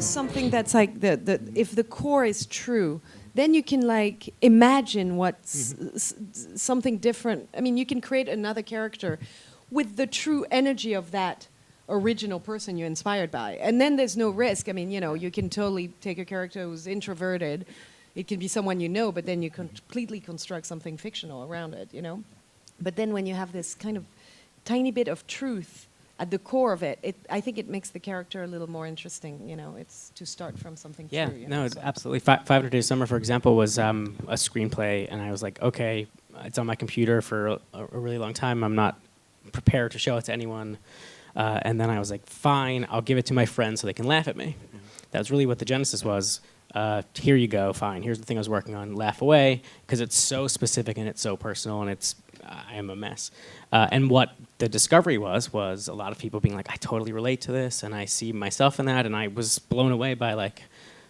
choose something that's like if the core is true, then you can like imagine what's something different. I mean, you can create another character with the true energy of that original person you're inspired by. And then there's no risk. I mean, you know, you can totally take a character who's introverted. It can be someone you know, but then you completely construct something fictional around it, you know? But then when you have this kind of tiny bit of truth at the core of it, I think it makes the character a little more interesting, you know? It's to start from something true. You know, it's absolutely. 500 Days of Summer, for example, was a screenplay, and I was like, okay, it's on my computer for a really long time. I'm not prepared to show it to anyone. And then I was like, fine, I'll give it to my friends so they can laugh at me. That's really what the genesis was. Here you go, fine, here's the thing I was working on, laugh away, because it's so specific and it's so personal and it's, I am a mess. And what the discovery was a lot of people being like, I totally relate to this and I see myself in that, and I was blown away by like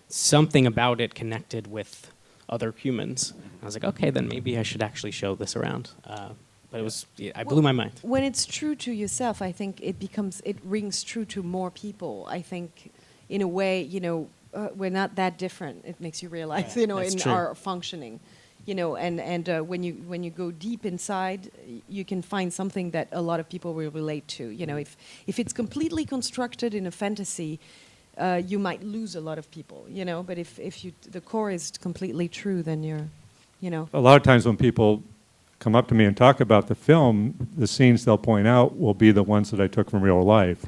something about it connected with other humans. I was like, okay, then maybe I should actually show this around. But it was, I blew my mind. When it's true to yourself, I think it rings true to more people. I think in a way, you know, we're not that different. It makes you realize, you know, in our functioning, you know, and when you go deep inside, you can find something that a lot of people will relate to. You know, if it's completely constructed in a fantasy, you might lose a lot of people. You know, but if the core is completely true, then you're, you know. A lot of times when people come up to me and talk about the film, the scenes they'll point out will be the ones that I took from real life,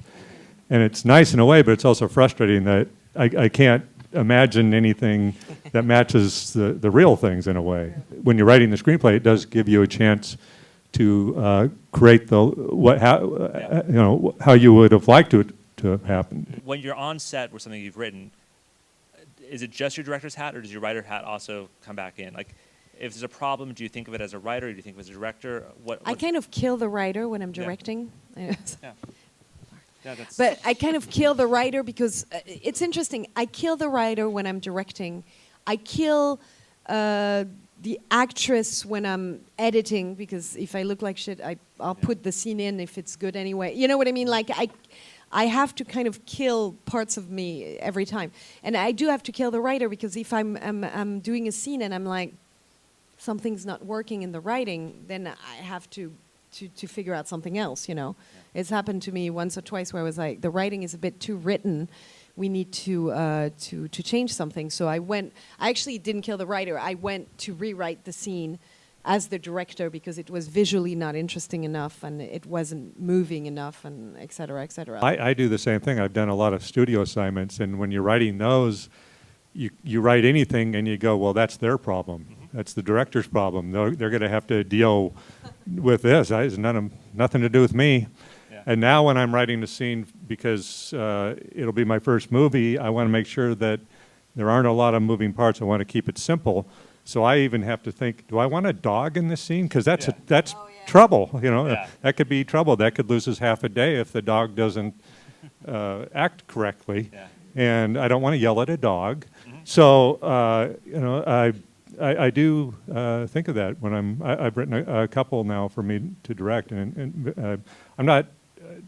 and it's nice in a way, but it's also frustrating that I can't imagine anything that matches the real things in a way. When you're writing the screenplay, it does give you a chance to create how you would have liked it to have happened. When you're on set with something you've written, is it just your director's hat, or does your writer hat also come back in? Like, if there's a problem, do you think of it as a writer, or do you think of it as a director? I kind of kill the writer when I'm directing. Yeah. But I kind of kill the writer because it's interesting. I kill the writer when I'm directing. I kill the actress when I'm editing, because if I look like shit, I'll put the scene in if it's good anyway. You know what I mean? Like I have to kind of kill parts of me every time. And I do have to kill the writer, because if I'm doing a scene and I'm like, something's not working in the writing, then I have to figure out something else, you know. Yeah. It's happened to me once or twice where I was like, the writing is a bit too written. We need to change something. So I actually didn't kill the writer. I went to rewrite the scene as the director, because it was visually not interesting enough and it wasn't moving enough, and et cetera, et cetera. I do the same thing. I've done a lot of studio assignments, and when you're writing those, you write anything and you go, well, that's their problem. That's the director's problem. They're going to have to deal with this. It's nothing to do with me. Yeah. And now when I'm writing the scene, because it'll be my first movie, I want to make sure that there aren't a lot of moving parts. I want to keep it simple. So I even have to think, do I want a dog in this scene? Because that's trouble. You know, that could be trouble. That could lose us half a day if the dog doesn't act correctly. Yeah. And I don't want to yell at a dog. So you know, I do think of that when I've written a couple now for me to direct, and I'm not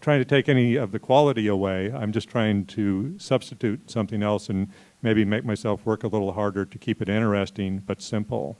trying to take any of the quality away. I'm just trying to substitute something else and maybe make myself work a little harder to keep it interesting but simple.